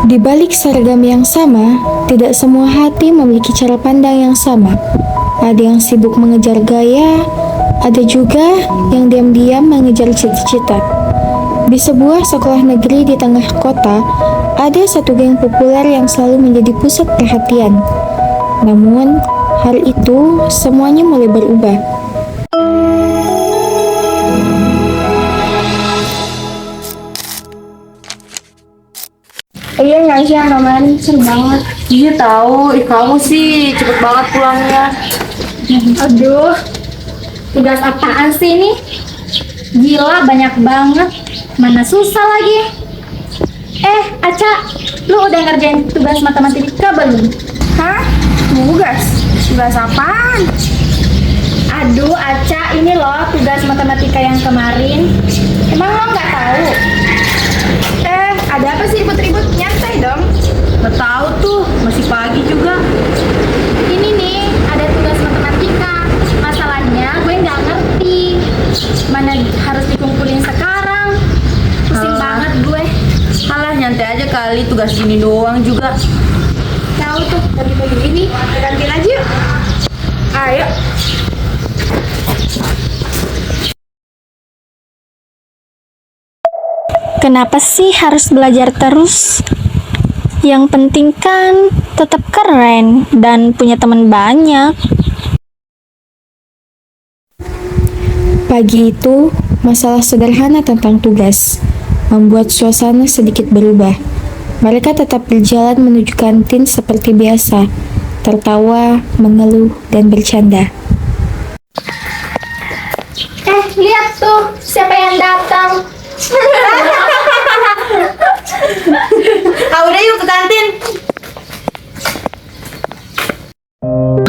Di balik seragam yang sama, tidak semua hati memiliki cara pandang yang sama. Ada yang sibuk mengejar gaya, ada juga yang diam-diam mengejar cita-cita. Di sebuah sekolah negeri di tengah kota, ada satu geng populer yang selalu menjadi pusat perhatian. Namun, hal itu semuanya mulai berubah. Iya nggak sih yang kemarin seru banget. Iya tahu, kamu sih cepet banget pulangnya. Aduh, tugas apaan sih ini? Gila banyak banget. Mana susah lagi. Aca, lu udah ngerjain tugas matematika belum? Hah? Tugas? Tugas apaan? Aduh, Aca, ini loh tugas matematika yang kemarin. Emang lo nggak tahu? Ada apa sih ribut-ribut? Nyantai dong. Nggak tahu tuh, masih pagi juga. Ini nih, ada tugas matematika. Masalahnya gue nggak ngerti. Mana harus dikumpulin sekarang? Pusing banget gue. Alah nyantai aja kali, tugas gini doang juga. Tahu tuh, pagi-pagi ini kantin aja yuk. Ayo. Kenapa sih harus belajar terus? Yang penting kan tetap keren dan punya teman banyak. Pagi itu, masalah sederhana tentang tugas membuat suasana sedikit berubah. Mereka tetap berjalan menuju kantin seperti biasa, tertawa, mengeluh, dan bercanda. Lihat tuh, siapa yang datang? Udah yuk ke kantin.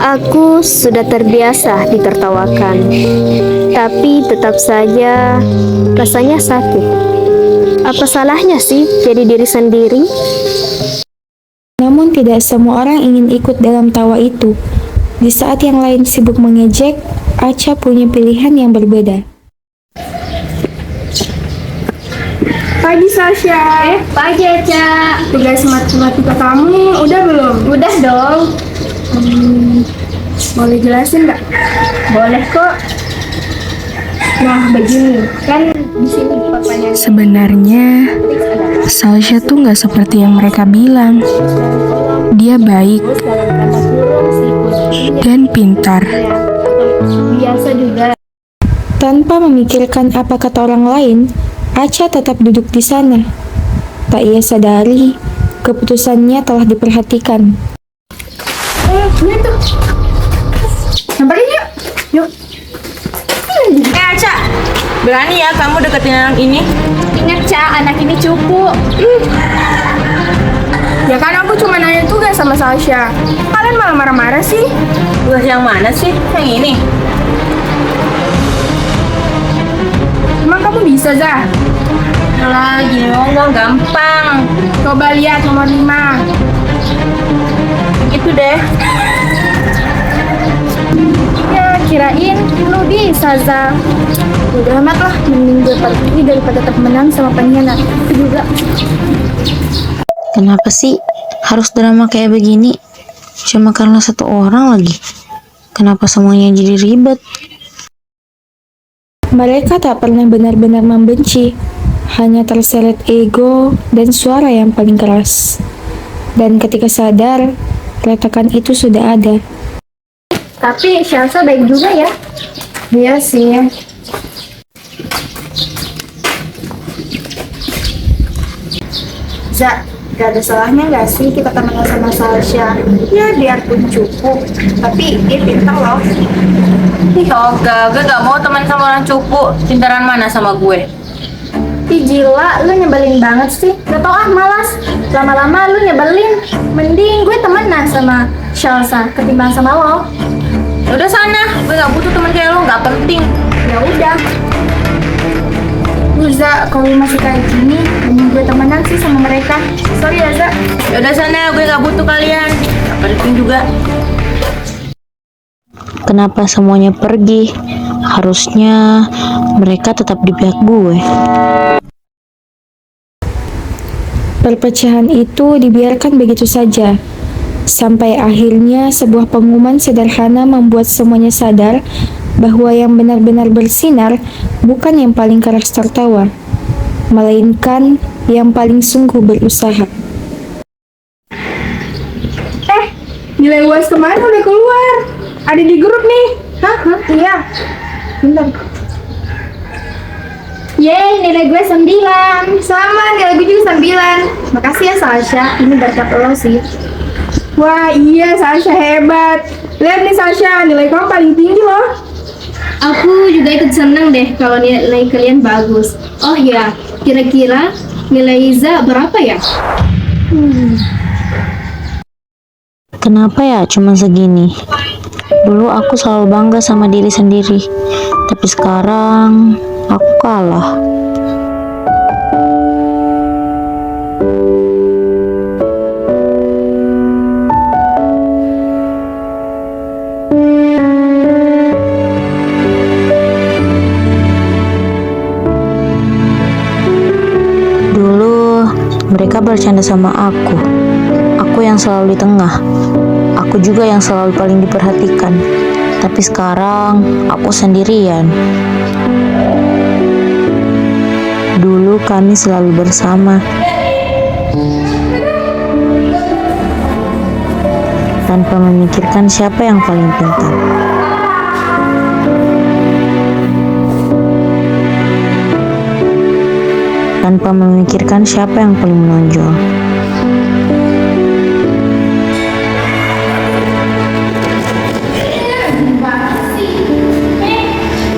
Aku sudah terbiasa ditertawakan, tapi tetap saja rasanya sakit. Apa salahnya sih jadi diri sendiri? Namun tidak semua orang ingin ikut dalam tawa itu. Di saat yang lain sibuk mengejek, Aca punya pilihan yang berbeda. Pagi Sasha. Pagi Aca. Tugas matematika kamu udah belum? Udah dong. Boleh jelasin nggak? Boleh kok. Nah, begini. Kan di sini pertanyaan Sebenarnya, Sasha tuh nggak seperti yang mereka bilang. Dia baik dan pintar. Biasa juga. Tanpa memikirkan apa kata orang lain, Aca tetap duduk di sana. Tak ia sadari, keputusannya telah diperhatikan. Lihat tuh. Samperin yuk. Yuk. Aca, berani ya kamu deketin anak ini? Ingat Ca, anak ini cupu. Ya kan aku cuma nanya tugas sama Sasha. Kalian malah marah-marah sih. Tugas yang mana sih? Yang ini? Emang kamu bisa, Zah? Alah, gini doang gampang. Coba lihat nomor 5. Gitu deh. Ya, kirain lu bisa, Za. Udah amat lah, mending gue pergi daripada tetap menang sama pengkhianat. Itu juga. Kenapa sih harus drama kayak begini? Cuma karena satu orang lagi. Kenapa semuanya jadi ribet? Mereka tak pernah benar-benar membenci, hanya terseret ego dan suara yang paling keras. Dan ketika sadar, retakan itu sudah ada. Tapi Shelsa baik juga ya. Iya sih. Zak, gak ada salahnya gak sih kita temenan sama Sasha? Ya biarpun cukup, tapi dia pintar loh. Ih, gue gak mau teman sama orang cupu. Pintaran mana sama gue? Ih gila, lu nyebelin banget sih. Gak tau malas. Lama-lama lu nyebelin. Mending gue temenan sama Shelsa ketimbang sama lo. Ya udah sana, gue gak butuh teman kayak lo, gak penting. Ya udah. Za, kalau masih kayak gini, mending gue temenan sih sama mereka. Sorry ya, Za. Ya udah sana, gue gak butuh kalian. Gak penting juga. Kenapa semuanya pergi? Harusnya mereka tetap di pihak gue. Perpecahan itu dibiarkan begitu saja, sampai akhirnya sebuah pengumuman sederhana membuat semuanya sadar bahwa yang benar-benar bersinar bukan yang paling keras tertawa, melainkan yang paling sungguh berusaha. Nilai UAS kemarin udah keluar. Ada di grup nih. Hah? Iya. Bentar. Yeay, nilai gue 9. Sama, nilai gue juga 9. Makasih ya Sasha, ini berkat lo sih. Wah iya, Sasha hebat. Lihat nih Sasha, nilai kamu paling tinggi loh. Aku juga ikut seneng deh kalau nilai kalian bagus. Oh ya, kira-kira nilai Iza berapa ya? Kenapa ya cuma segini? Dulu aku selalu bangga sama diri sendiri, tapi sekarang aku kalah. Dulu mereka bercanda sama aku yang selalu di tengah. Aku juga yang selalu paling diperhatikan. Tapi sekarang aku sendirian. Dulu kami selalu bersama. Tanpa memikirkan siapa yang paling pintar. Tanpa memikirkan siapa yang paling menonjol.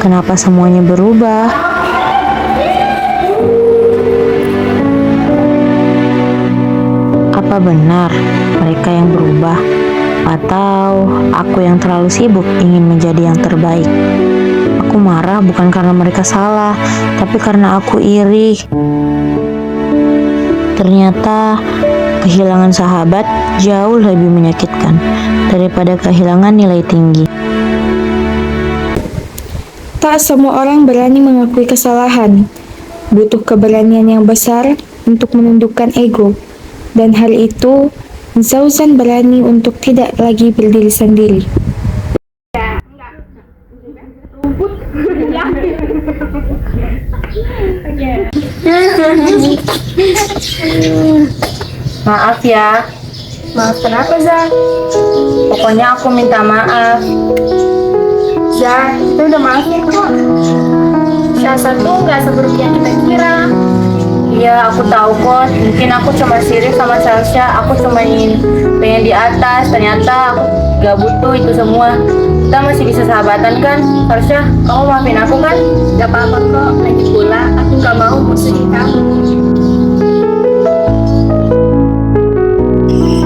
Kenapa semuanya berubah? Apa benar mereka yang berubah? Atau aku yang terlalu sibuk ingin menjadi yang terbaik? Aku marah bukan karena mereka salah, tapi karena aku iri. Ternyata kehilangan sahabat jauh lebih menyakitkan daripada kehilangan nilai tinggi. Tak semua orang berani mengakui kesalahan. Butuh keberanian yang besar untuk menundukkan ego. Dan hal itu, Zauzan berani untuk tidak lagi berdiri sendiri. Maaf ya. Maaf kenapa Zah? Pokoknya aku minta maaf. Zah, kita udah maafin kok. Syahsa tuh nggak seburuk yang kita kira. Iya, aku tahu kok. Mungkin aku cuma sirik sama Sasha. Aku cuma ingin pengen di atas. Ternyata aku gak butuh itu semua. Kita masih bisa sahabatan kan? Sasha, kamu maafin aku kan? Gak apa-apa kok. Lagi pula aku nggak mau musuhin kamu.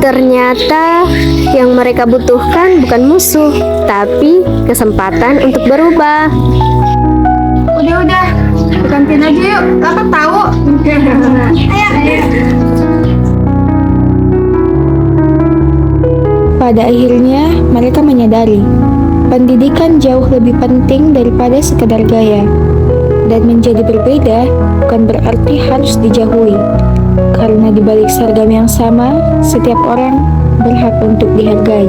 Ternyata yang mereka butuhkan bukan musuh, tapi kesempatan untuk berubah. Udah, ke kantin aja yuk. Lapar tahu. Ayo. Pada akhirnya, mereka menyadari pendidikan jauh lebih penting daripada sekedar gaya. Dan menjadi berbeda bukan berarti harus dijauhi. Karena di balik seragam yang sama, setiap orang berhak untuk dihargai.